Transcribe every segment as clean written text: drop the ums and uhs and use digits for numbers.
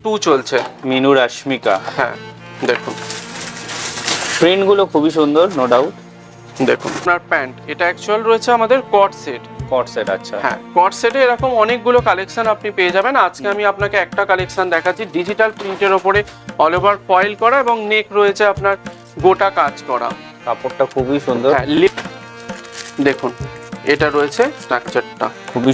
2 চলছে। মিনু রাশ্মিকা, হ্যাঁ দেখুন প্রিন্ট গুলো খুবই সুন্দর, নো ডাউট। দেখুন আপনার প্যান্ট, এটা অ্যাকচুয়াল রয়েছে আমাদের কট সেট। কট সেট, আচ্ছা। হ্যাঁ, কট সেটে এরকম অনেকগুলো কালেকশন আপনি পেয়ে যাবেন। আজকে আমি আপনাকে একটা কালেকশন দেখাচ্ছি ডিজিটাল প্রিন্টের ওপরে অল ওভার ফয়েল করা এবং নেক রয়েছে আপনার গোটা কাজ করা। কাপড়টা খুবই সুন্দর। হ্যাঁ, দেখুন এটা রয়েছে স্ট্রাকচারটা খুবই,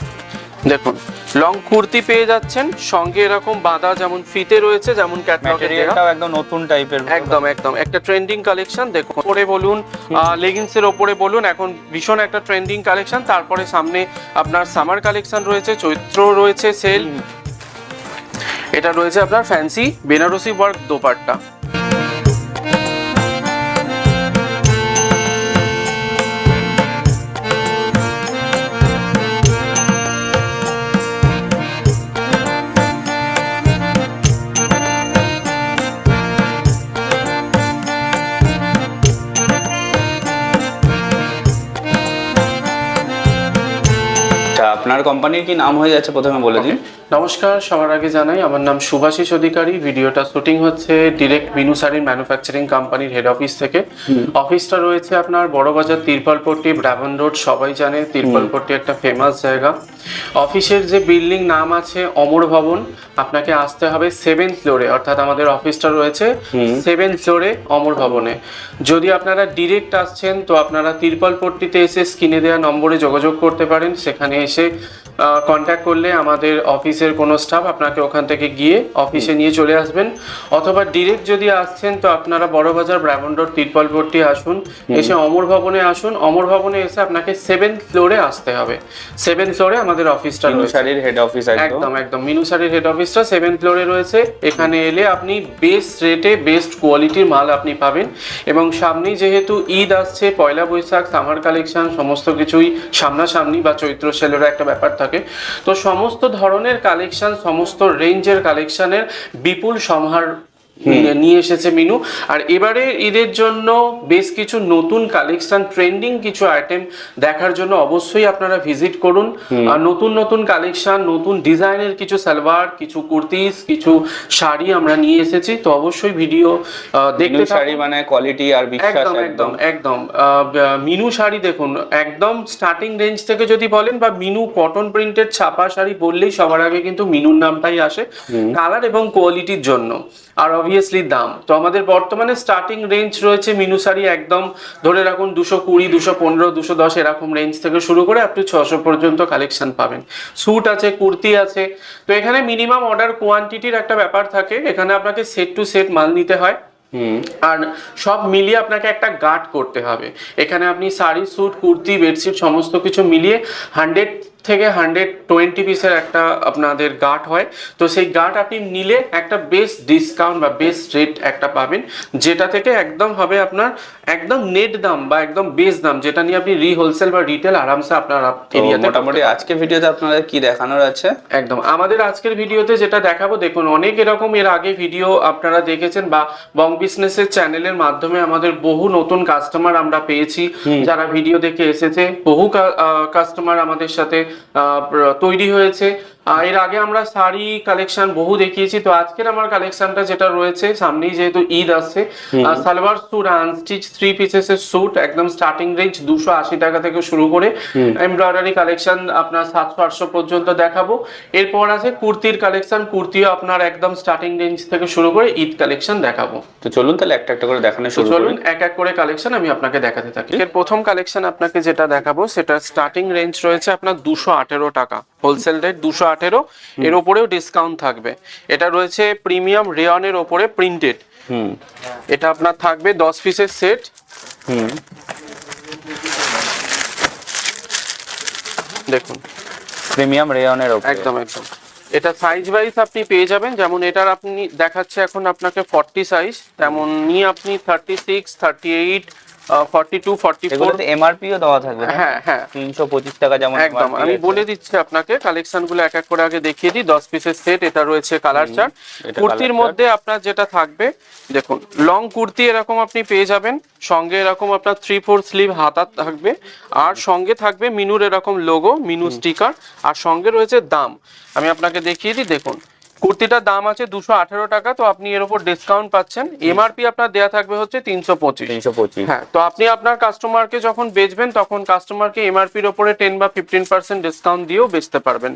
দেখুন লং কুর্তি পেয়ে যাচ্ছেন, সঙ্গে এরকম বাঁধা যেমন ফিতে রয়েছে, যেমন ক্যাটালগে ম্যাটেরিয়ালটাও একদম নতুন টাইপের, একদম একদম একটা ট্রেন্ডিং কালেকশন। দেখুন ওপরে বলুন লেগিংস এর ওপরে বলুন, এখন ভীষণ একটা ট্রেন্ডিং কালেকশন। তারপরে সামনে আপনার সামার কালেকশন রয়েছে, চৈত্র রয়েছে সেল। এটা রয়েছে আপনার ফ্যান্সি বেনারসি ওয়ার্ক দোপাট্টা। আপনার কোম্পানির কি নাম হয়ে যাচ্ছে প্রথমে বলে দিন। নমস্কার, সবার আগে জানাই আমার নাম শুভাশিস অধিকারী। ভিডিওটা শুটিং হচ্ছে ডিরেক্ট মিনু শাড়ির ম্যানুফ্যাকচারিং কোম্পানির হেড অফিস থেকে। অফিসটা রয়েছে আপনার বড়বাজার তিরপালপট্টি ব্রাভন রোড, সবাই জানে তিরপালপট্টি একটা ফেমাস জায়গা। অফিসের যে বিল্ডিং নাম আছে অমর ভবন, আপনাকে আসতে হবে 7th ফ্লোরে, অর্থাৎ আমাদের অফিসটা রয়েছে 7th ফ্লোরে অমর ভবনে। যদি আপনারা ডিরেক্ট আসছেন তো আপনারা তিরপালপট্টিতে এসে স্ক্রিনে দেওয়া নম্বরে যোগাযোগ করতে পারেন। সেখানে এসে কন্ট্যাক্ট করলে আমাদের অফিসের কোনো স্টাফ আপনাকে ওখান থেকে গিয়ে অফিসে নিয়ে চলে আসবেন। অথবা ডিরেক্ট যদি আসছেন তো আপনারা বড়বাজার ব্রাভন রোড তিরপালপট্টি আসুন, এসে অমর ভবনে আসুন। অমর ভবনে এসে আপনাকে 7th ফ্লোরে আসতে হবে। 7th ফ্লোরে আমাদের অফিসটা রয়েছে, মিনু শাড়ির হেড অফিস। একদম একদম মিনু শাড়ির হেড অফিসটা 7th ফ্লোরে রয়েছে। এখানে এলে আপনি বেস্ট রেটে বেস্ট কোয়ালিটির মাল আপনি পাবেন। এবং সামনেই যেহেতু ঈদ আসছে, পয়লা বৈশাখ, সামার কালেকশন সমস্ত কিছুই সামনাসামনি, বা চৈত্র সেলেরও একটা ব্যাপার থাকে, তো সমস্ত ধরনের কালেকশন, সমস্ত রেঞ্জের কালেকশনের বিপুল সমাহার নিয়ে এসেছে মিনু। আর এবারে ঈদের জন্য বেশ কিছু নতুন কালেকশন, ট্রেন্ডিং কিছু আইটেম দেখার জন্য অবশ্যই আপনারা ভিজিট করুন। আর নতুন নতুন কালেকশন, নতুন ডিজাইনের কিছু সালোয়ার, কিছু কুর্তিস, কিছু শাড়ি আমরা নিয়ে এসেছি। তো অবশ্যই ভিডিও দেখতে থাকুন। শাড়ি মানে কোয়ালিটি আর বিশ্বাস, একদম একদম একদম মিনু শাড়ি দেখুন, একদম স্টার্টিং রেঞ্জ থেকে যদি বলেন, বা মিনু কটন প্রিন্টেড ছাপা শাড়ি বললেই সবার আগে কিন্তু মিনুর নামটাই আসে, কালার এবং কোয়ালিটির জন্য, আর অবভিয়াসলি দাম। তো আমাদের বর্তমানে স্টার্টিং রেঞ্জ রয়েছে মিনু শাড়ি একদম ধরে রাখুন 220, 215, 210 এরকম রেঞ্জ থেকে শুরু করে আপ টু 600 পর্যন্ত কালেকশন পাবেন। স্যুট আছে, কুর্তি আছে। তো এখানে মিনিমাম অর্ডার কোয়ান্টিটির একটা ব্যাপার থাকে, এখানে আপনাকে সেট টু সেট মাল নিতে হয়। আর সব মিলিয়ে আপনাকে একটা গার্ড করতে হবে। এখানে আপনি শাড়ি, স্যুট, কুর্তি, বেডশিট সমস্ত কিছু মিলিয়ে 100 থেকে 120 পিসের একটা আপনাদের গার্ড হয়। তো সেই গার্ড আপনি নিলে একটা বেস্ট ডিসকাউন্ট বা বেস্ট রেট একটা পাবেন, যেটা থেকে একদম হবে আপনার একদম নেট দাম বা একদম বেস দাম, যেটা নিয়ে আপনি হোলসেল বা রিটেল আরামসে আপনার এরিয়াতে। মোটামুটি আজকের ভিডিওতে আপনাদের কি দেখানোর আছে? একদম আমাদের আজকের ভিডিওতে যেটা দেখাবো, দেখুন অনেক এরকম এর আগে ভিডিও আপনারা দেখেছেন, বা বং বিজনেসের চ্যানেলের মাধ্যমে আমাদের বহু নতুন কাস্টমার আমরা পেয়েছি যারা ভিডিও দেখে এসেছে। বহু কাস্টমার আমাদের সাথে তৈরি হয়েছে। এর আগে আমরা শাড়ি কালেকশন বহু দেখিয়েছি। তো আজকের আমার কালেকশনটা যেটা রয়েছে, সামনেই যেহেতু ঈদ আসছে, সালোয়ার স্যুট, আনস্টিচ 3 পিসেসের স্যুট, একদম স্টার্টিং রেঞ্জ 280 টাকা থেকে শুরু করে এমব্রয়ডারি কালেকশন আপনার 700-800 পর্যন্ত দেখাবো। এরপর আছে কুর্তির কালেকশন, কুর্তিও আপনার একদম স্টার্টিং রেঞ্জ থেকে শুরু করে ঈদ কালেকশন দেখাবো। তো চলুন তাহলে একটা একটা করে দেখানো শুরু করি। চলুন এক এক করে কালেকশন আমি আপনাকে দেখাতে থাকি। এর প্রথম কালেকশন আপনাকে যেটা দেখাবো, সেটা স্টার্টিং রেঞ্জ রয়েছে আপনার 218 টাকা, হোলসেল রেট 218। এর উপরেও ডিসকাউন্ট থাকবে। এটা রয়েছে প্রিমিয়াম রেয়নের উপরে প্রিন্টেড। এটা আপনার থাকবে 10 পিসের সেট। দেখুন প্রিমিয়াম রেয়নের উপরে, একদম একদম। এটা সাইজ ওয়াইজ আপনি পেয়ে যাবেন, যেমন এটার আপনি দেখাচ্ছে এখন আপনাকে 40 সাইজ, তেমন নিয়ে আপনি 36, 38, 42, 44 এগুলোতে এমআরপিও দেওয়া থাকবে। হ্যাঁ হ্যাঁ 325 টাকা যেমন। একদম আমি বলে দিচ্ছি আপনাকে, কালেকশনগুলো এক এক করে আগে দেখিয়ে দিই। 10 পিসের সেট। এটা রয়েছে কালার চার্ট। কুর্তির মধ্যে আপনার যেটা থাকবে, দেখুন লং কুর্তি এরকম আপনি পেয়ে যাবেন, সঙ্গে এরকম আপনার 3/4 স্লিভ হাতা থাকবে, আর সঙ্গে থাকবে মিনুর এরকম লোগো, মিনু স্টিকার, আর সঙ্গে রয়েছে দাম। আমি আপনাকে দেখিয়ে দিই। দেখুন কুর্তিটার দাম আছে 218 টাকা, তো আপনি এর উপর ডিসকাউন্ট পাচ্ছেন। এমআরপি আপনার দেয়া থাকবে হচ্ছে 325। 325। হ্যাঁ, তো আপনি আপনার কাস্টমারকে যখন বেচবেন তখন কাস্টমারকে এমআরপির উপরে 10 বা 15% ডিসকাউন্ট দিয়েও বেচতে পারবেন।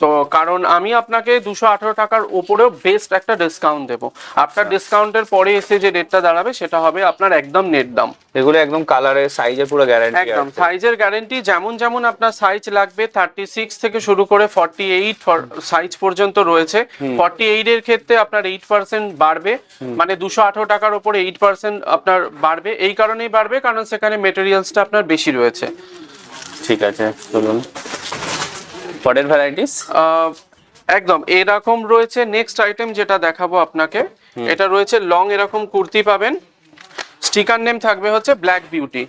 তো কারণ আমি আপনাকে 218 টাকার উপরেও বেস্ট একটা ডিসকাউন্ট দেবো। আপনার ডিসকাউন্টের পরে এসে যে রেটটা দাঁড়াবে সেটা হবে আপনার একদম নেট দাম। এগুলো একদম কালারের সাইজের পুরো গ্যারান্টি একদম সাইজের গ্যারান্টি, যেমন যেমন আপনার সাইজ লাগবে 36 থেকে শুরু করে 48 সাইজ পর্যন্ত রয়েছে। 48 এর ক্ষেত্রে আপনার 8% বাড়বে, মানে 218 টাকার উপরে 8% আপনার বাড়বে। এই কারণেই বাড়বে কারণ সেখানে মেটেরিয়ালসটা আপনার বেশি রয়েছে। ঠিক আছে, চলুন পরের ভ্যারাইটিস। একদম এরকম রয়েছে। নেক্সট আইটেম যেটা দেখাবো আপনাকে, এটা রয়েছে লং এরকম কুর্তি পাবেন, স্টিকার নেম থাকবে হচ্ছে black beauty.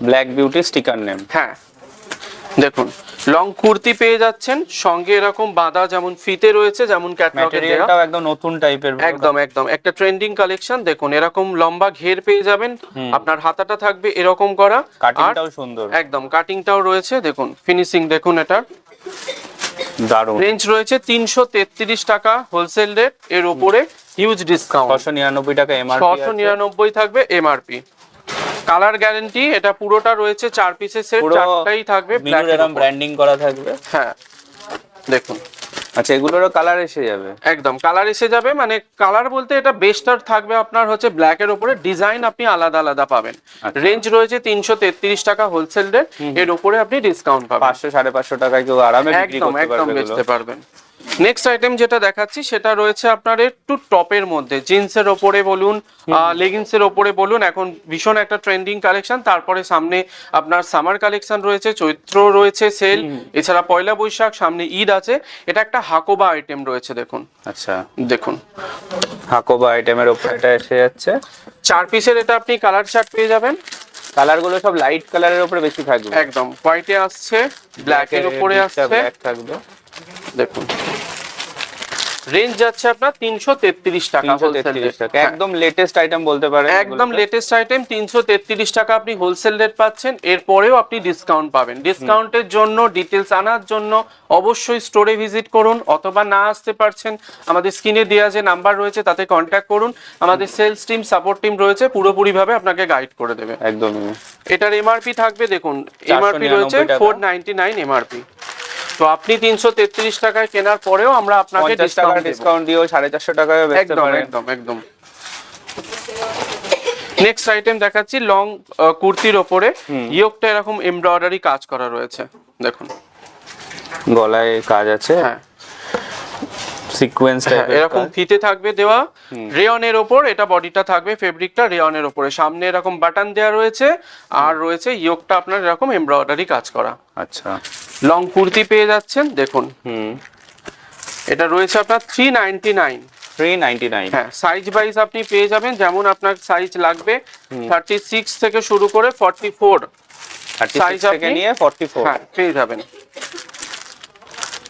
Black beauty sticker name. হ্যাঁ, দেখুন লং কুর্তি পেয়ে যাচ্ছেন, সঙ্গে এরকম বাঁধা যেমন ফিতে রয়েছে, যেমন ক্যাটালগে দেয়া, ম্যাটেরিয়ালটাও একদম নতুন টাইপের। একদম একদম একটা ট্রেন্ডিং কালেকশন। দেখুন এরকম লম্বা ঘের পেয়ে যাবেন, আপনার হাতাটা থাকবে এরকম করা, কাটিংটাও সুন্দর, একদম কাটিংটাও রয়েছে। দেখুন ফিনিশিং দেখুন, এটা দারুণ। রেঞ্জ রয়েছে 333 টাকা হোলসেল রেট, এর উপরে হিউজ ডিসকাউন্ট 699 টাকা এমআরপি, 699 থাকবে এমআরপি। কালার গ্যারান্টি, এটা পুরোটা রয়েছে 4 পিসের সেট, চারটাই থাকবে ব্ল্যাক এরকম ব্র্যান্ডিং করা থাকবে। হ্যাঁ দেখুন, আচ্ছা এগুলোরও কালার এসে যাবে? একদম কালার এসে যাবে, মানে কালার বলতে এটা বেস্টার থাকবে আপনার হচ্ছে ব্ল্যাক এর উপরে, ডিজাইন আপনি আলাদা আলাদা পাবেন। রেঞ্জ রয়েছে 333 টাকা হোলসেল রেট, এর উপরে আপনি ডিসকাউন্ট পাবেন। 500-550 টাকায় কেউ আরামে বিক্রি করতে পারবে, একদম বেচতে পারবেন। নেক্সট আইটেম যেটা দেখাচ্ছি সেটা রয়েছে আপনার একটু টপের মধ্যে, জিন্সের ওপরে বলুন, লেগিংসের ওপরে বলুন, এখন ভীষণ একটা ট্রেন্ডিং কালেকশন। তারপরে সামনে আপনার সামার কালেকশন রয়েছে, চৈত্র রয়েছে সেল, এছাড়া পয়লা বৈশাখ, সামনে ঈদ আছে। এটা একটা হাকোবা আইটেম রয়েছে, দেখুন। আচ্ছা দেখুন হাকোবা আইটেমের উপরে এটা এসে যাচ্ছে 4 পিসের, এটা আপনি কালার চার্ট পেয়ে যাবেন। কালার গুলো সব লাইট কালারের উপরে বেশি থাকবে, একদম হোয়াইটে আসছে, ব্ল্যাক এর উপরে আসছে, ব্ল্যাক থাকবে। দেখুন রেঞ্জ যাচ্ছে আপনার 333 টাকা হোলসেল রেট, একদম লেটেস্ট আইটেম বলতে পারেন, একদম লেটেস্ট আইটেম। 333 টাকা আপনি হোলসেল রেট পাচ্ছেন, এরপরেও আপনি ডিসকাউন্ট পাবেন। ডিসকাউন্টের জন্য, ডিটেলস আনার জন্য অবশ্যই স্টোরে ভিজিট করুন, অথবা না আসতে পারছেন আমাদের স্ক্রিনে দেওয়া যে নাম্বার রয়েছে তাতে কন্ট্যাক্ট করুন। আমাদের সেলস টিম, সাপোর্ট টিম রয়েছে, পুরোপুরিভাবে আপনাকে গাইড করে দেবে। একদমই। এটার এমআরপি থাকবে, দেখুন এমআরপি রয়েছে 499 এমআরপি। তো আপনি 333 টাকায় কেনার পরেও আমরা আপনাকে ডিসকাউন্ট দিও 450 টাকায় বেচতে পারেন। একদম একদম। নেক্সট আইটেম দেখাচ্ছি লং কুর্তির ওপরে, ইয়োকটা এরকম এমব্রয়ডারি কাজ করা রয়েছে, দেখুন গলায় কাজ আছে, হ্যাঁ সিকোয়েন্স টাইপের এরকম ফিতে থাকবে দেওয়া, রেয়নের ওপর এটা বডিটা থাকবে, ফেব্রিকটা রেয়নের ওপরে, সামনে এরকম বাটন দেওয়া রয়েছে, আর রয়েছে ইয়োকটা আপনার এরকম এমব্রয়ডারি কাজ করা। আচ্ছা লং কুর্তি পেয়ে যাচ্ছেন, দেখুন এটা রয়েছে আপনার 399। হ্যাঁ, সাইজ ওয়াইজ আপনি পেয়ে যাবেন, যেমন আপনার সাইজ লাগবে 36 থেকে শুরু করে 44 সাইজ থেকে নিয়ে 44 হ্যাঁ পেয়ে যাবেন।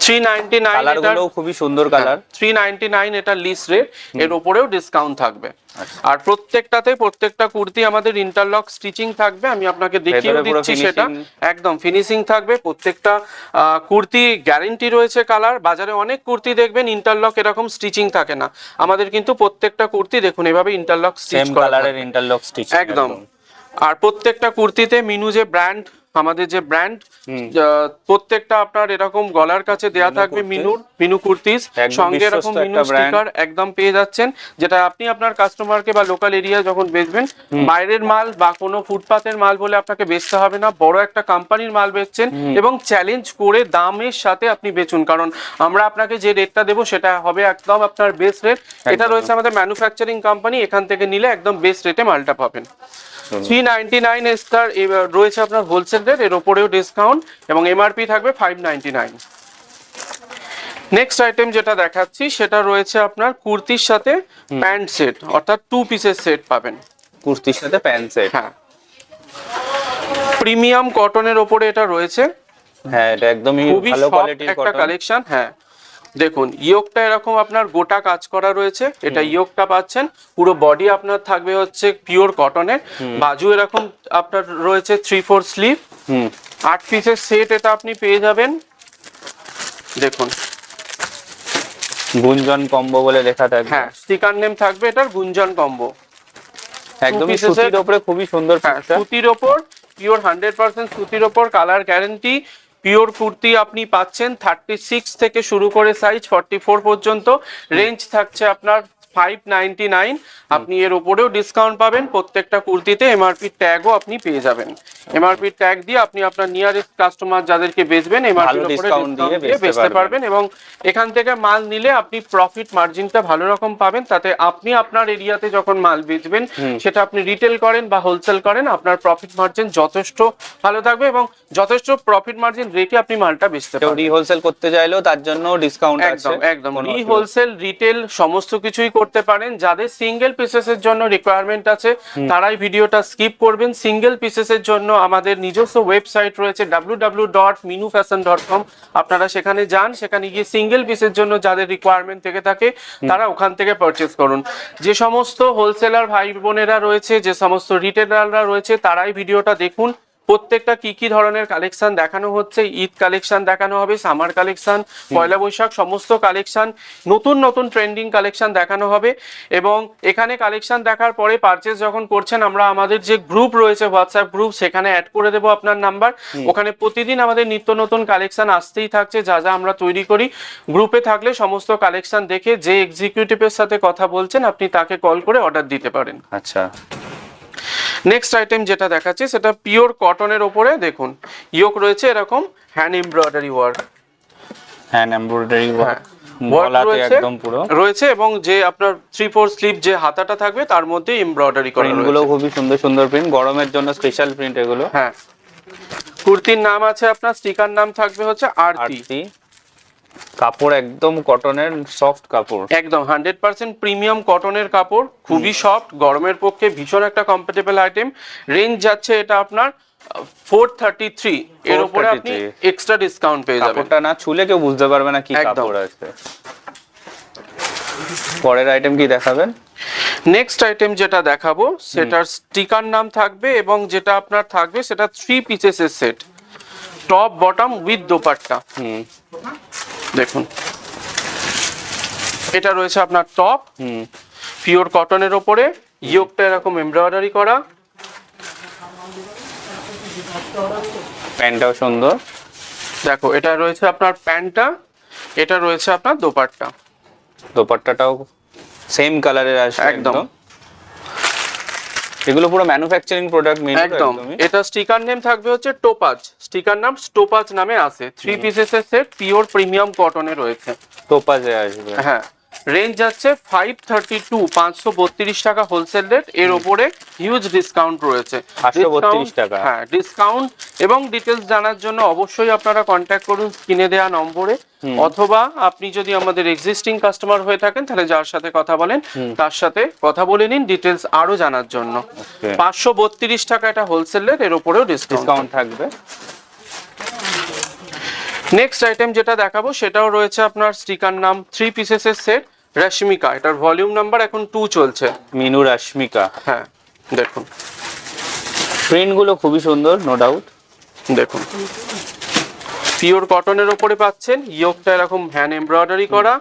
399 কালারগুলো খুবই সুন্দর কালার। 399 এটা লিস্ট রেট, এর উপরেও ডিসকাউন্ট থাকবে। আর প্রত্যেকটা কুর্তি আমাদের ইন্টারলক স্টিচিং থাকবে, আমি আপনাকে দেখিয়ে দিচ্ছি সেটা, একদম ফিনিশিং থাকবে। প্রত্যেকটা কুর্তি গ্যারান্টি রয়েছে কালার। বাজারে অনেক কুর্তি দেখবেন ইন্টারলক এরকম স্টিচিং থাকে না, আমাদের কিন্তু প্রত্যেকটা কুর্তি দেখুন এভাবে ইন্টারলক স্টিচ করা, কালারের ইন্টারলক স্টিচ একদম। আর প্রত্যেকটা কুর্তিতে মিনু যে ব্র্যান্ড, আমাদের যে ব্র্যান্ড, প্রত্যেকটা আপনার এরকম গলার কাছে দেয়া থাকবে মিনু কুর্তিস, সঙ্গে এরকম মিনু স্টিকার একদম পেয়ে যাচ্ছেন, যেটা আপনি আপনার কাস্টমারকে বা লোকাল এরিয়া যখন বেচবেন, বাইরের মাল বা কোনো ফুটপাতের মাল বলে আপনাকে বেচতে হবে না, বড় একটা কোম্পানির মাল বেচছেন, এবং চ্যালেঞ্জ করে দামের সাথে আপনি বেচুন, কারণ আমরা আপনাকে যে রেটটা দেবো সেটা হবে একদম আপনার বেস্ট রেট। এটা রয়েছে আমাদের ম্যানুফ্যাকচারিং কোম্পানি, এখান থেকে নিলে একদম বেস্ট রেটে মালটা পাবেন। 399 স্টার রয়েছে আপনার হোলসেল রেট, এর উপরেও ডিসকাউন্ট, এবং এমআরপি থাকবে 599। নেক্সট আইটেম যেটা দেখাচ্ছি সেটা রয়েছে আপনার কুর্তির সাথে প্যান্ট সেট, অর্থাৎ 2 পিসের সেট পাবেন, কুর্তির সাথে প্যান্ট সেট। হ্যাঁ, প্রিমিয়াম কটনের উপরে এটা রয়েছে, হ্যাঁ এটা একদমই ভালো কোয়ালিটির একটা কালেকশন। হ্যাঁ দেখুন ইয়োকটা এরকম আপনার গোটা কাজ করা রয়েছে, এটা ইয়োকটা পাচ্ছেন, পুরো বডি আপনার থাকবে হচ্ছে পিওর কটনের, বাজু এরকম আপনার রয়েছে 3/4 স্লিভ, 8 পিসের সেট এটা আপনি পেয়ে যাবেন। দেখুন গুঞ্জন কম্বো বলে লেখা থাকবে। হ্যাঁ, স্টিকার নেম থাকবে এটার গুঞ্জন কম্বো। একদমই pieces সুতির উপরে খুবই সুন্দর হ্যাঁ, পিসটা। সুতির ওপর পিওর 100% সুতির ওপর, কালার গ্যারেন্টি। পিওর কুর্তি আপনি পাচ্ছেন 36 থেকে শুরু করে সাইজ 44 পর্যন্ত। রেঞ্জ থাকছে আপনার 599। আপনি এর উপরেও ডিসকাউন্ট পাবেন। প্রত্যেকটা কুর্তিতে এমআরপি ট্যাগও আপনি পেয়ে যাবেন। এমআরপি ট্যাগ দিয়ে আপনি আপনার নিয়ারেস্ট কাস্টমার যাদেরকে বেচবেন এমআরপি উপরে ডিসকাউন্ট দিয়ে বেচতে পারবেন, এবং এখান থেকে মাল নিলে আপনি প্রফিট মার্জিনটা ভালো রকম পাবেন। তাতে আপনি আপনার এরিয়াতে যখন মাল বেচবেন, সেটা আপনি রিটেল করেন বা হোলসেল করেন, আপনার প্রফিট মার্জিন যথেষ্ট ভালো থাকবে এবং যথেষ্ট প্রফিট মার্জিন রেখে আপনি মালটা বেচতে কেউ পারবেন। রিহোলসেল করতে চাইলেও তার জন্য ডিসকাউন্ট আছে। একদম একদম হোলসেল রিটেল সমস্ত কিছুই করতে পারেন। যাদের সিঙ্গেল পিসেসের জন্য রিকোয়ারমেন্ট আছে তারাই ভিডিওটা স্কিপ করবেন। সিঙ্গেল পিসেসের জন্য আমাদের নিজস্ব ওয়েবসাইট রয়েছে www.minufashion.com। আপনারা সেখানে যান, সেখানে গিয়ে সিঙ্গেল পিসের জন্য যাদের রিকোয়ারমেন্ট থেকে থাকে তারা ওখান থেকে পারচেজ করুন। যে সমস্ত হোলসেলার ভাই বোনেরা রয়েছে, যে সমস্ত রিটেলাররা রয়েছে, তারাই ভিডিওটা দেখুন। প্রত্যেকটা কি কি ধরনের কালেকশন দেখানো হচ্ছে, ঈদ কালেকশন দেখানো হবে, সামার কালেকশন, পয়লা বৈশাখ সমস্ত কালেকশন, নতুন নতুন ট্রেন্ডিং কালেকশন দেখানো হবে। এবং এখানে কালেকশন দেখার পরে পারচেজ যখন করছেন, আমরা আমাদের যে গ্রুপ রয়েছে হোয়াটসঅ্যাপ গ্রুপ, সেখানে অ্যাড করে দেবো আপনার নাম্বার। ওখানে প্রতিদিন আমাদের নিত্য নতুন কালেকশন আসতেই থাকছে, যা যা আমরা তৈরি করি। গ্রুপে থাকলে সমস্ত কালেকশন দেখে যে এক্সিকিউটিভের সাথে কথা বলছেন আপনি তাকে কল করে অর্ডার দিতে পারেন। আচ্ছা, নেক্সট আইটেম যেটা দেখাচ্ছি সেটা পিওর কটনের ওপরে দেখুন, ইয়োক রয়েছে এরকম hand embroidery work, hand embroidery work রয়েছে একদম পুরো রয়েছে, এবং যে আপনার 3/4 স্লিভ যে হাতাটা থাকবে তার মধ্যে এমব্রয়ডারি করা প্রিন্ট গুলো খুবই সুন্দর সুন্দর প্রিন্ট, গরমের জন্য স্পেশাল প্রিন্ট এগুলো। হ্যাঁ, কুর্তির নাম আছে আপনার, স্টিকার নাম থাকবে হচ্ছে আরতি। কাপড় একদম কটনের সফট কাপড়, একদম 100% প্রিমিয়াম কটনের কাপড়, খুবই সফট, গরমের পক্ষে ভীষণ একটা কমফোর্টেবল আইটেম। রেঞ্জ যাচ্ছে এটা আপনার 433। এর উপরে আপনি এক্সট্রা ডিসকাউন্ট পেয়ে যাবেন। কাপড়টা না ছুলে কেউ বুঝতে পারবে না কি কাপড় আছে। পরের আইটেম কি দেখাবেন? নেক্সট আইটেম যেটা দেখাবো সেটার স্টিকার নাম থাকবে, এবং যেটা আপনার থাকবে সেটা 3 পিসেসের set, top bottom with dupatta. দেখুন, এটা রয়েছে আপনার টপ, পিওর কটনের ওপরে, ইয়োকটা এরকম এমব্রয়ডারি করা, প্যান্টটাও সুন্দর। দেখো এটা রয়েছে আপনার প্যান্টটা, এটা রয়েছে আপনার দোপাট্টা। দোপাট্টাটাও সেম কালারের আসবে একদম। এগুলো পুরো ম্যানুফ্যাকচারিং প্রোডাক্ট মেন একদম। এটা স্টিকার নেম থাকবে হচ্ছে টোপাজ, স্টিকার নাম টোপাজ নামে আছে। 3 পিসেসের সেট, পিওর প্রিমিয়াম কটনে রয়েছে, টোপাজে আসবে। হ্যাঁ, রেঞ্জ যাচ্ছে 532, 532 টাকা হোলসেল রেট। এর উপরে হিউজ ডিসকাউন্ট রয়েছে, 532 টাকা। হ্যাঁ, ডিসকাউন্ট এবং ডিটেলস জানার জন্য অবশ্যই আপনারা কন্ট্যাক্ট করুন স্ক্রিনে দেওয়া নম্বরে, অথবা আপনি যদি আমাদের এক্সিস্টিং কাস্টমার হয়ে থাকেন তাহলে যার সাথে কথা বলেন তার সাথে কথা বলে নিন ডিটেলস আরো জানার জন্য। 532 টাকা এটা হোলসেল রেট, এর উপরেও ডিসকাউন্ট থাকবে। নেক্সট আইটেম যেটা দেখাবো সেটাও রয়েছে আপনার স্টিকার নাম 3 পিসেসের সেট, রশ্মিকা। এটার ভলিউম নাম্বার এখন 2 চলছে, মিনু রশ্মিকা। হ্যাঁ, দেখুন প্রিন্ট গুলো খুবই সুন্দর, নো ডাউট। দেখুন, পিওর কটনের উপরে পাচ্ছেন, ইয়োকটা এরকম হ্যান্ড এমব্রয়ডারি করা,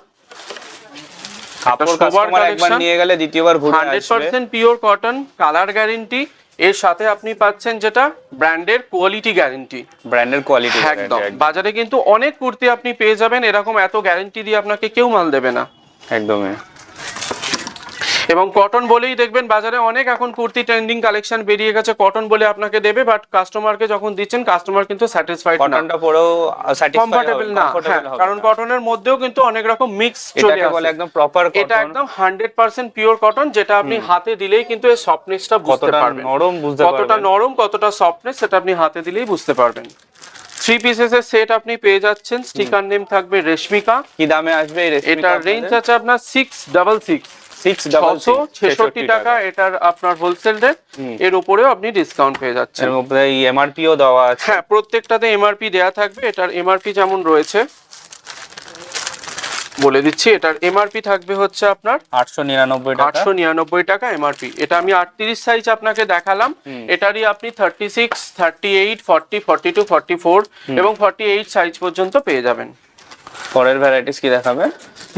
কাপড় কাস্টমার একবার নিয়ে গেলে দ্বিতীয়বার ঘুরে আসবে। 100% পিওর কটন, কালার গ্যারান্টি, এর সাথে আপনি পাচ্ছেন যেটা ব্র্যান্ডের কোয়ালিটি গ্যারান্টি। ব্র্যান্ডের কোয়ালিটি একদম, বাজারে কিন্তু অনেক কুর্তি আপনি পেয়ে যাবেন এরকম এত গ্যারান্টি দিয়ে আপনাকে কেউ মাল দেবে না। একদমই। এবং কটন বলেই দেখবেন বাজারে অনেক এখন কুর্তি ট্রেন্ডিং কালেকশন বেরিয়ে গেছে, কটন বলে আপনাকে দেবে, বাট কাস্টমারকে যখন দিচ্ছেন কাস্টমার কিন্তু স্যাটিসফাইড না, কটনটা পরেও কমফোর্টেবল না। কারণ কটনের মধ্যেও কিন্তু অনেক রকম মিক্স চলে আসে, বলে একদম প্রপার কটন। এটা একদম 100% পিওর কটন, যেটা আপনি হাতে দিলেই কিন্তু এর সফটনেসটা বুঝতে পারবেন, নরম বুঝতে পারবেন, কতটা নরম কতটা সফটনেস সেটা আপনি হাতে দিলেই বুঝতে পারবেন। 3 পিসেসের সেট আপনি পেয়ে যাচ্ছেন, স্টিকার নেম থাকবে রেশমিকা। কি দামে আসবে এই রেশমিকা? এটার রেঞ্জ আছে আপনার 666 টাকা, এটার আপনার হোলসেল রেট। এর উপরেও আপনি ডিসকাউন্ট পেয়ে যাচ্ছেন, এর মধ্যে এমআরপিও দেওয়া আছে। হ্যাঁ, প্রত্যেকটাতে এমআরপি দেয়া থাকবে। এটার এমআরপি যেমন রয়েছে বলে দিচ্ছি, এটার এমআরপি থাকবে হচ্ছে আপনার 899 টাকা এমআরপি। এটা আমি 38 সাইজ আপনাকে দেখালাম, এটারই আপনি 36, 38, 40, 42, 44 এবং 48 সাইজ পর্যন্ত পেয়ে যাবেন। পরের ভ্যারাইটিস কি দেখাবে?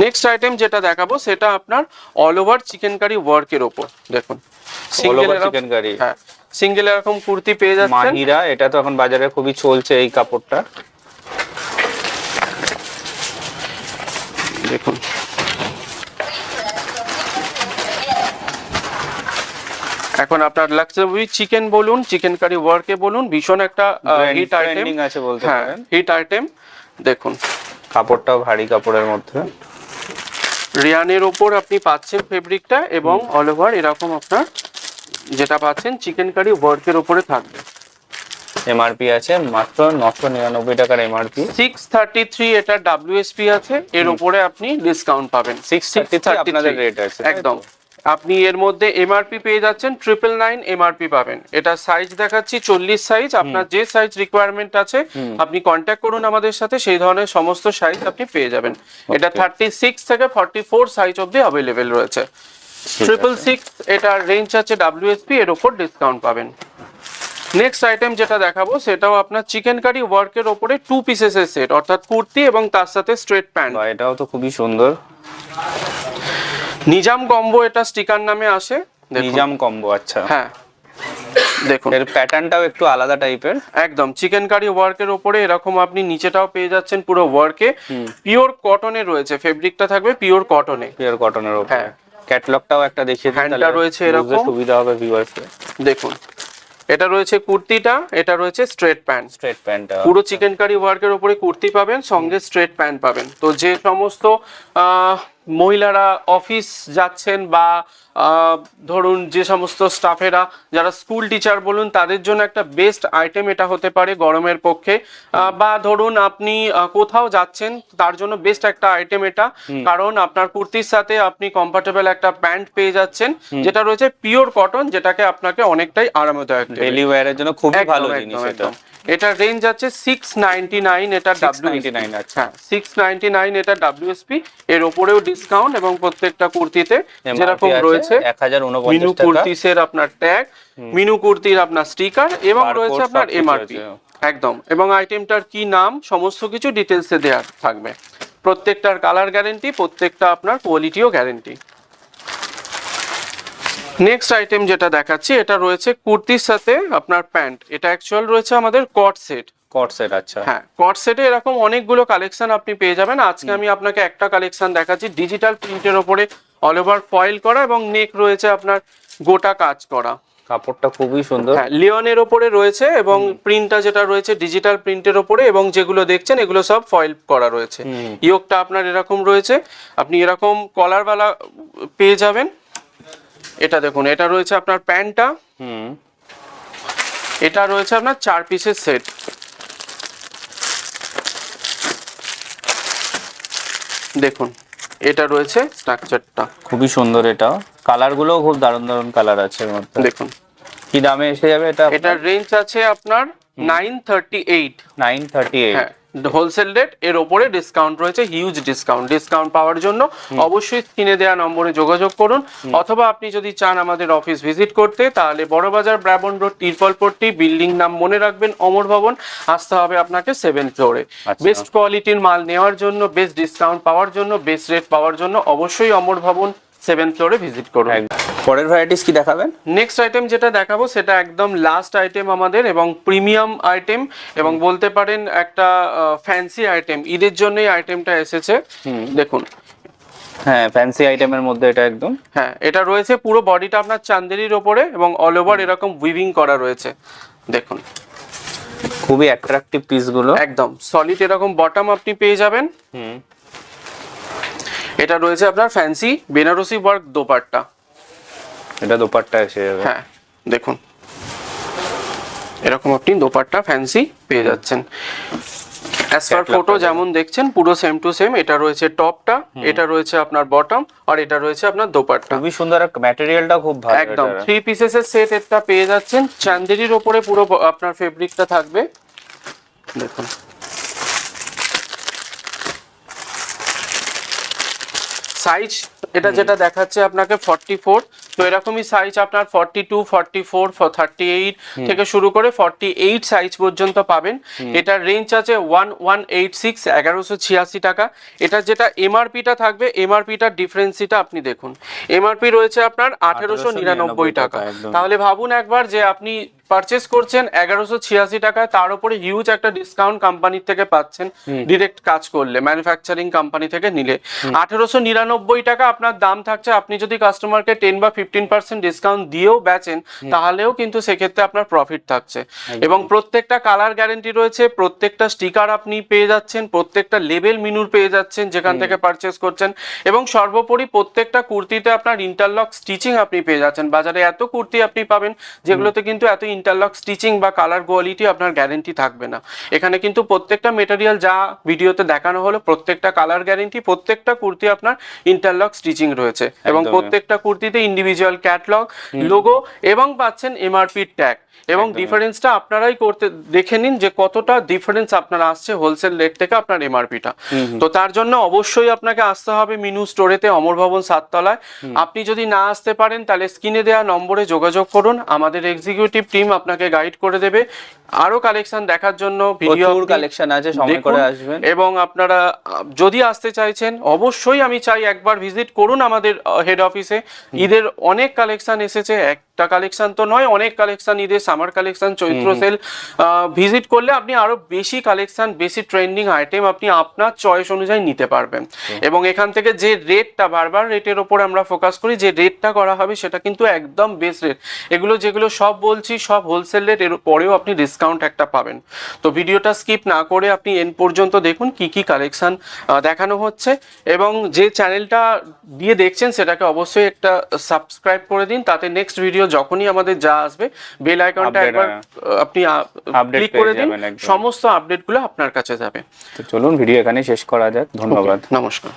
নেক্সট আইটেম যেটা দেখাবো সেটা আপনার অল ওভার চিকেন কারি ওয়ার্কের ওপর। দেখুন চিকেন কারি, হ্যাঁ সিঙ্গেল এরকম কুর্তি পেয়ে যাচ্ছেন। মাহিরা, এটা তো এখন বাজারে খুবই চলছে এই কাপড়টা। দেখুন এখন আপনার লাক্সারি চিকেন বলুন, চিকেন কারি ওয়ার্কে বলুন, ভীষণ একটা হিট আইটেম আছে বলতে হ্যাঁ, পারেন। Hit item. দেখুন কাপড়টাও ভারী কাপড়ের মধ্যে, রিয়ানের ওপর আপনি পাচ্ছেন ফেব্রিকটা, এবং অল ওভার এরকম আপনার যেটা পাচ্ছেন চিকেন কারি ওয়ার্কের উপরে থাকবে। এমআরপি আছে মাত্র 999 টাকার এমআরপি। 633 এটা WSP আছে, এর উপরে আপনি ডিসকাউন্ট পাবেন। 633 আপনাদের রেট আছে একদম। আপনি এর মধ্যে এমআরপি পেয়ে যাচ্ছেন 999 এমআরপি পাবেন। এটা সাইজ দেখাচ্ছি 40 সাইজ, আপনার যে সাইজ রিকোয়ারমেন্ট আছে আপনি কন্ট্যাক্ট করুন আমাদের সাথে, সেই ধরনের সমস্ত সাইজ আপনি পেয়ে যাবেন। এটা 36 থেকে 44 সাইজ অবধি অ্যাভেলেবেল রয়েছে। 666 এটা রেঞ্জ আছে WSP, এর উপর ডিসকাউন্ট পাবেন। নেক্সট আইটেম যেটা দেখাবো সেটাও আপনার চিকেন কারি ওয়ার্কের ওপরে 2 পিসেসের সেট, অর্থাৎ কুর্তি এবং তার সাথে স্ট্রেট প্যান্ট। এটাও তো খুবই সুন্দর, নিজাম কম্বো এটা স্টিকার নামে আসে। নিজাম কম্বো, আচ্ছা হ্যাঁ দেখুন এর প্যাটার্নটাও একটু আলাদা টাইপের। একদম চিকেন কারি ওয়ার্কের ওপরে এরকম আপনি নিচেটাও পেয়ে যাচ্ছেন পুরো ওয়ার্কে, পিওর কটনে রয়েছে, ফেব্রিকটা থাকবে পিওর কটনে। পিওর কটনের উপর, হ্যাঁ ক্যাটালগটাও একটা দেখিয়ে দিন, হ্যান্ডটা রয়েছে এরকম, সুবিধা হবে ভিউয়ার্সদের। দেখুন এটা রয়েছে কুর্তিটা, এটা রয়েছে স্ট্রেট প্যান্ট। স্ট্রেট প্যান্ট পুরো চিকেন কারি ওয়ার্কের উপরে কুর্তি পাবেন, সঙ্গে স্ট্রেট প্যান্ট পাবেন। তো যে সমস্ত মহিলারা অফিস যাচ্ছেন বা ধরুন যে সমস্ত স্টাফেরা যারা স্কুল টিচার বলুন, তাদের জন্য একটা বেস্ট আইটেম এটা হতে পারে গরমের পক্ষে, বা ধরুন আপনি কোথাও যাচ্ছেন তার জন্য বেস্ট একটা আইটেম এটা, কারণ আপনার কুর্তির সাথে আপনি কমফোর্টেবল একটা প্যান্ট পেয়ে যাচ্ছেন যেটা রয়েছে পিওর কটন, যেটাকে আপনাকে অনেকটাই আরামদায়ক দেবে। ডেইলি ওয়্যারের জন্য খুবই ভালো জিনিস এটা। এটা রেঞ্জ আছে 699, এটা 699 আচ্ছা 699 এটা WSP, এর উপরেও ডিসকাউন্ট, এবং প্রত্যেকটা কুর্তিতে যেরকম রয়েছে 1049 মিনু টাকা, কুর্তিসের আপনার ট্যাগ, মিনু কুর্তির আপনার স্টিকার, এবং রয়েছে আপনার এমআরপি একদম, এবং আইটেমটার কি নাম সমস্ত কিছু ডিটেলসে দেওয়া থাকবে। প্রত্যেকটার কালার গ্যারেন্টি, প্রত্যেকটা আপনার কোয়ালিটিও গ্যারেন্টি। নেক্সট আইটেম যেটা দেখাচ্ছি এটা রয়েছে কুর্তির সাথে আপনার প্যান্ট, এটা অ্যাকচুয়াল রয়েছে আমাদের কট সেট। কট সেট, আচ্ছা হ্যাঁ কট সেটে এরকম অনেকগুলো কালেকশন আপনি পেয়ে যাবেন। আজকে আমি আপনাকে একটা কালেকশন দেখাচ্ছি ডিজিটাল প্রিন্টের ওপরে অল ওভার ফয়েল করা, এবং নেক রয়েছে আপনার গোটা কাজ করা। কাপড়টা খুবই সুন্দর, হ্যাঁ লিওনের ওপরে রয়েছে, এবং প্রিন্টটা যেটা রয়েছে ডিজিটাল প্রিন্টের ওপরে, এবং যেগুলো দেখছেন এগুলো সব ফয়েল করা রয়েছে। ইয়োগটা আপনার এরকম রয়েছে, আপনি এরকম কলারওয়ালা পেয়ে যাবেন। এটা দেখুন এটা রয়েছে আপনার প্যান্টটা, এটা রয়েছে আপনার 4 পিসের সেট। দেখুন এটা রয়েছে স্ট্রাকচারটা খুবই সুন্দর, এটাও কালার গুলো খুব দারুণ দারুণ কালার আছে এর মধ্যে। দেখুন কি দামে এসে যাবে এটা? এটার রেঞ্জ আছে আপনার 938। 938 হ্যাঁ হোলসেল রেট, এর উপরে ডিসকাউন্ট রয়েছে, হিউজ ডিসকাউন্ট। ডিসকাউন্ট পাওয়ার জন্য অবশ্যই স্ক্রিনে দেওয়া নম্বরে যোগাযোগ করুন, অথবা আপনি যদি চান আমাদের অফিস ভিজিট করতে, তাহলে Burrabazar Brabourne road Tirpalpatti, building নাম মনে রাখবেন অমর ভবন, আসতে হবে আপনাকে 7th ফ্লোরে। বেস্ট কোয়ালিটির মাল নেওয়ার জন্য, বেস্ট ডিসকাউন্ট পাওয়ার জন্য, বেস্ট রেট পাওয়ার জন্য অবশ্যই অমর ভবন 7th ফ্লোরে ভিজিট করুন। পরের ভ্যারাইটিস কি দেখাবেন? নেক্সট আইটেম যেটা দেখাবো সেটা একদম লাস্ট আইটেম আমাদের, এবং প্রিমিয়াম আইটেম, এবং বলতে পারেন একটা ফ্যান্সি আইটেম। ঈদের জন্যই আইটেমটা এসেছে। দেখুন হ্যাঁ ফ্যান্সি আইটেমের মধ্যে এটা একদম, হ্যাঁ এটা রয়েছে পুরো বডিটা আপনার চান্দেরির ওপরে, এবং অল ওভার এরকম উইভিং করা রয়েছে। দেখুন খুবই অ্যাট্রাকটিভ পিস গুলো, একদম সলিড এরকম বটম আপনি পেয়ে যাবেন। এটা রয়েছে আপনার ফ্যান্সি বেনারসি ওয়ার্ক দোপাট্টা, এটা দোপাট্টা এসে যাবে। হ্যাঁ দেখুন এরকম আপনি দোপাট্টা ফ্যান্সি পেয়ে যাচ্ছেন। অ্যাজ পার ফটো যেমন দেখছেন পুরো সেম টু সেম। এটা রয়েছে টপটা, এটা রয়েছে আপনার বটম, আর এটা রয়েছে আপনার দোপাট্টা। খুবই সুন্দর, ম্যাটেরিয়ালটা খুব ভালো, একদম 3 পিসেসের সেট এটা পেয়ে যাচ্ছেন। চান্দেরির ওপরে পুরো আপনার ফেব্রিকটা থাকবে। দেখুন সাইজ এটা যেটা দেখাচ্ছে আপনাকে 44, তো এরকমই সাইজ আপনার 42, 44, 38 থেকে শুরু করে 48 সাইজ পর্যন্ত পাবেন। এটার রেঞ্জ আছে 1186, 1186 টাকা। এটা যেটা এমআরপিটা থাকবে, এমআরপিটার ডিফারেন্সিটা আপনি দেখুন, এমআরপি রয়েছে আপনার 1899 টাকা। তাহলে ভাবুন একবার যে আপনি পারচেস করছেন 1186 টাকা, তার উপরে হিউজ একটা ডিসকাউন্ট কোম্পানি থেকে পাচ্ছেন ডিরেক্ট কাজ করলে, ম্যানুফ্যাকচারিং কোম্পানি থেকে নিলে। 1899 টাকা আপনার দাম থাকছে, আপনি যদি কাস্টমারকে 10 বা 15% ডিসকাউন্ট দিয়েও বেচেন তাহলেও কিন্তু সেক্ষেত্রে আপনার প্রফিট থাকছে। এবং প্রত্যেকটা কালার গ্যারেন্টি রয়েছে, প্রত্যেকটা স্টিকার আপনি পেয়ে যাচ্ছেন, প্রত্যেকটা লেবেল মিনুর পেয়ে যাচ্ছেন যেখান থেকে পারচেস করছেন, এবং সর্বোপরি প্রত্যেকটা কুর্তিতে আপনার ইন্টারলক স্টিচিং আপনি পেয়ে যাচ্ছেন। বাজারে এত কুর্তি আপনি পাবেন যেগুলোতে কিন্তু এত ইন্টারলক স্টিচিং বা কালার কোয়ালিটি আপনার গ্যারেন্টি থাকবে না। এখানে কিন্তু প্রত্যেকটা মেটেরিয়াল যা ভিডিওতে দেখানো হলো প্রত্যেকটা কালার গ্যারেন্টি, প্রত্যেকটা কুর্তি আপনার ইন্টারলক স্টিচিং রয়েছে, এবং প্রত্যেকটা কুর্তিতে ইন্ডিভিজুয়াল ক্যাটলগ, লোগো, এবং পাচ্ছেন এমআরপি ট্যাগ। এবং ডিফারেন্সটা আপনারাই করতে দেখে নিন যে কতটা ডিফারেন্স আপনার আসছে হোলসেল রেট থেকে আপনার এমআরপিটা। তো তার জন্য অবশ্যই আপনাকে আসতে হবে মিনু স্টোরেতে, অমর ভবন 7 তলায়। আপনি যদি না আসতে পারেন তাহলে স্ক্রিনে দেওয়া নম্বরে যোগাযোগ করুন, আমাদের এক্সিকিউটিভ টিম আপনাকে গাইড করে দেবে। আরো কালেকশন দেখার জন্য ভিডিও কালেকশন আছে, সময় করে আসবেন। এবং আপনারা যদি আসতে চাইছেন অবশ্যই আমি চাই একবার ভিজিট করুন আমাদের হেড অফিসে। ঈদের অনেক কালেকশন এসেছে, একটা কালেকশন তো নয়, অনেক কালেকশন, ঈদের সামার কালেকশন, চৈত্র সেল। ভিজিট করলে আপনি আরো বেশি কালেকশন, বেশি ট্রেন্ডিং আইটেম আপনি আপনার চয়েস অনুযায়ী নিতে পারবেন। এবং এখান থেকে যে রেটটা, বারবার রেটের ওপর আমরা ফোকাস করি, যে রেটটা করা হবে সেটা কিন্তু একদম বেস্ট রেট। এগুলো যেগুলো সব বলছি সব হোলসেল রেট, এর পরেও আপনি ডিসকাউন্ট একটা পাবেন। তো ভিডিওটা স্কিপ না করে আপনি এন্ড পর্যন্ত দেখুন কি কি কালেকশন দেখানো হচ্ছে, এবং যে চ্যানেলটা দিয়ে দেখছেন সেটাকে অবশ্যই একটা সাবস্ক্রাইব করে দিন, তাতে নেক্সট ভিডিও যখনই আমাদের যা আসবে বেল আইকনটা একবার আপনি ক্লিক করে দিন, সমস্ত আপডেটগুলো আপনার কাছে যাবে। তো চলুন ভিডিও এখানে শেষ করা যাক। ধন্যবাদ, নমস্কার।